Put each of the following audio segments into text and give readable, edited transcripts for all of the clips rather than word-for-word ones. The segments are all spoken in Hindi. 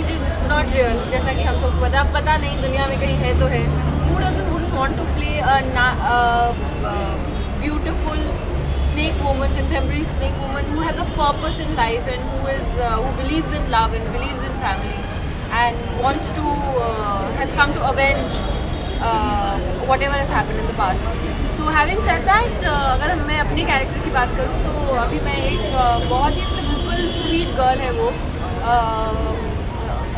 which is not real. जैसा कि हम सबको पता नहीं दुनिया में कहीं है तो है. Who wouldn't want to play a beautiful snake woman, contemporary snake woman who has a purpose in life and who believes in love and believes in family and wants to has come to avenge whatever has happened in the past. So having said that, अगर मैं अपने कैरेक्टर की बात करूँ तो अभी मैं एक बहुत ही सिंपल स्वीट गर्ल है वो.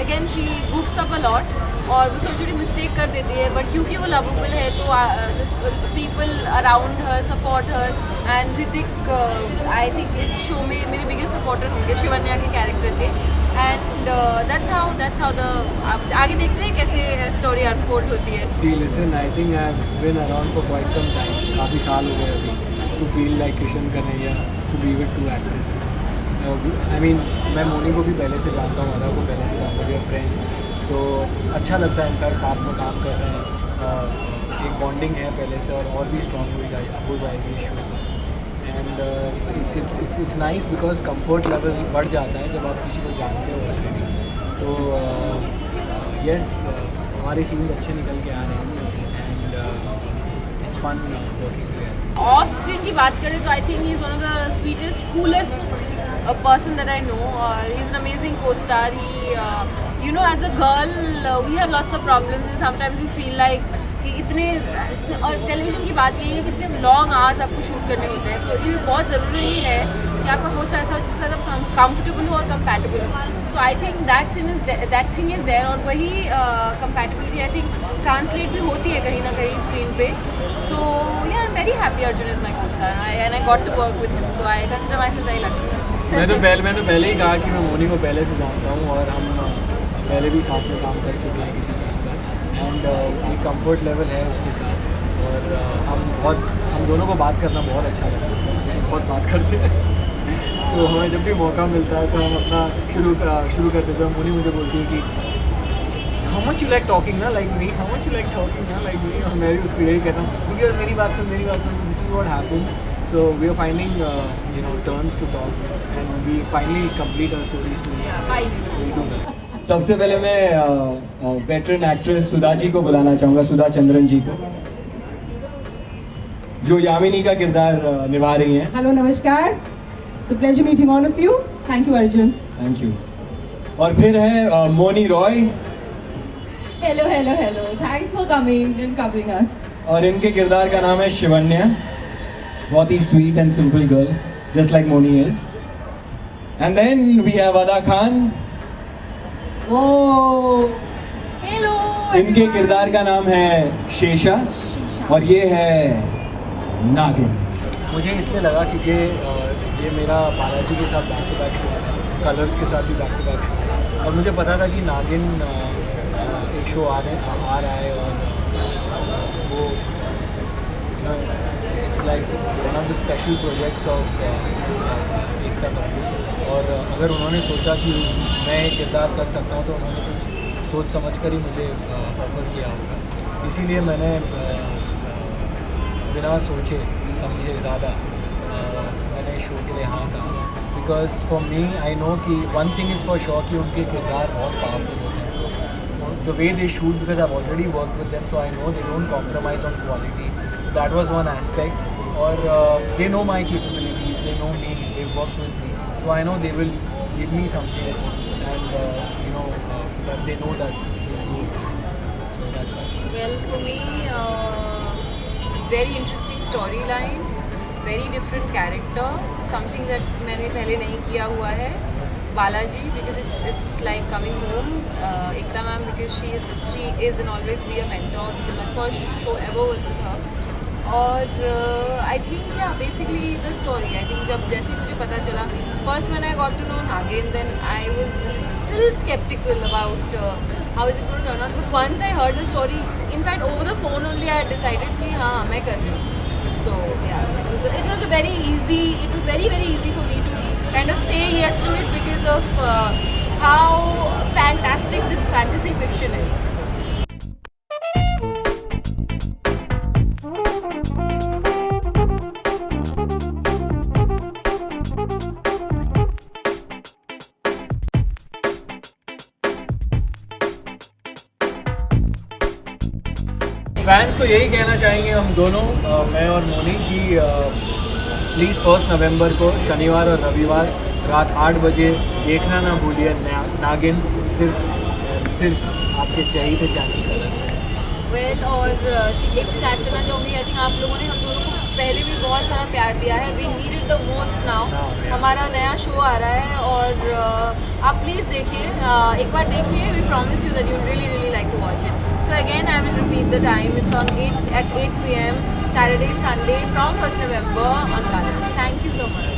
Again she goofs up a lot और वो छोटी छोटी मिस्टेक कर देती है, बट क्योंकि वो लवेबल है तो people around her support her. And Hrithik I think इस शो में मेरे बिगेस्ट सपोर्टर होंगे शिवन्या के कैरेक्टर के. एंड दैट्स हाउ द आगे देखते हैं कैसे स्टोरी अनफोल्ड होती है. See listen, I think I have been around for quite some time, काफ़ी साल हो गए अभी, to feel like Kishan Kanhaiya to be with two actresses. I mean मैं मोनी को भी पहले से जानता हूँ, अदा को पहले से जानता हूँ, वी आर फ्रेंड्स. तो अच्छा लगता है इनफैक्ट साथ में काम कर रहे हैं. एक बॉन्डिंग है पहले से और भी स्ट्रॉन्ग हो जाएगी इस शो से. And it's nice because comfort level बढ़ जाता है जब आप किसी को जानते हो ऑलरेडी. तो यस, हमारे सीन्स अच्छे निकल के आ रहे हैं and it's fun working together. Off screen की बात करें तो I think he is one of the sweetest coolest person that I know. He's an amazing co-star. He as a girl we have lots of problems and sometimes we feel like कि इतने और टेलीविजन की बात यही है कि इतने लॉन्ग आवर्स आपको शूट करने होते हैं. तो ये बहुत ज़रूरी है कि आपका co-star ऐसा हो जिससे आप कंफर्टेबल हो और कंपैटिबल हो. So I think that thing is there और वही कंपैटिबिलिटी आई थिंक ट्रांसलेट भी होती है कहीं ना कहीं स्क्रीन पे. सो या I am very happy Arjun is my co-star and I got to work with him, so I consider myself very lucky. मैंने पहले ही कहा कि मैं मोनी को पहले से जानता हूँ और हम पहले भी साथ में काम कर चुके हैं किसी चीज़ पर. एंड एक कंफर्ट लेवल है उसके साथ और हम दोनों को बात करना बहुत अच्छा लगता है, बहुत बात करते हैं. तो हमें जब भी मौका मिलता है तो हम अपना शुरू कर देते हैं. मोनी मुझे बोलती है कि how much you like talking ना like me, how much you like talking ना लाइक मी. और मैं भी उसको यही कहता हूँ क्योंकि मेरी बात सुन, this is what happens. So we are finding turns to talk and we finally complete our stories to we'll do that. सबसे पहले मैं वेटरन एक्ट्रेस सुधा जी को बुलाना चाहूँगा, सुधा चंद्रन जी को, जो यामिनी का किरदार निभा रही हैं. हेलो, नमस्कार. It's a pleasure meeting all of you. Thank you Arjun. Thank you. और फिर है Moni Roy. Hello hello hello. Thanks for coming and covering us. और इनके किरदार का नाम है शिवन्या. बहुत ही sweet and simple girl, just like Moni is. And then we have Ada Khan. Hello. इनके किरदार का नाम है शेषा और ये है नागिन. मुझे इसलिए लगा क्योंकि ये मेरा बालाजी के साथ बैक टू बैक शो था, कलर्स के साथ भी बैक टू बैक शो था और मुझे पता था कि नागिन एक शो आ रहा है और वो it's like one of the special projects of Ekta Kapoor. और अगर उन्होंने सोचा कि मैं एक किरदार कर सकता हूँ तो उन्होंने कुछ सोच समझ कर ही मुझे ऑफ़र किया होगा. इसीलिए मैंने बिना सोचे समझे ज़्यादा मैंने शो के लिए हाँ कहा. Because for me I know कि one thing is for sure कि उनके किरदार बहुत पावरफुल होते हैं. The way they shoot, because I already work with them, so I know they don't compromise on quality. That was one aspect. और they know my capabilities, they know me, they work with me, so I know they will give me something and that they know that so that's why. Well, for me, very interesting storyline, very different character, something that मैंने पहले नहीं किया हुआ है. Balaji, because it's like coming home. Ekta ma'am, because she is and always be a mentor. Because my first show ever was with her. और I think yeah basically the story, I think जब जैसे मुझे पता चला फर्स्ट मैंने I got to know Naagin, then I was little skeptical about how is it going to turn out. But once I heard the story, in fact over the phone only I decided कि हाँ मैं कर रही हूँ. So yeah it was very easy for me to kind of say yes to it because of how fantastic this fantasy fiction is. Fans को यही कहना चाहेंगे हम दोनों, मैं और मोनी, कि प्लीज़ 1 नवंबर को शनिवार और रविवार रात 8 बजे देखना ना भूलिए नागिन, सिर्फ आपके चहेते चैनल कलर्स। वेल और एक चीज़ ऐड करना चाहूँगी, आई थिंक आप लोगों ने हम दोनों को पहले भी बहुत सारा प्यार दिया है, we needed the most now. हमारा नया शो आ रहा है और आप प्लीज़ देखिए, एक बार देखिए, we promise you that you really like to watch it. So again I will repeat the time, it's on 8 PM Saturday Sunday from 1st November on Colors. Thank you so much.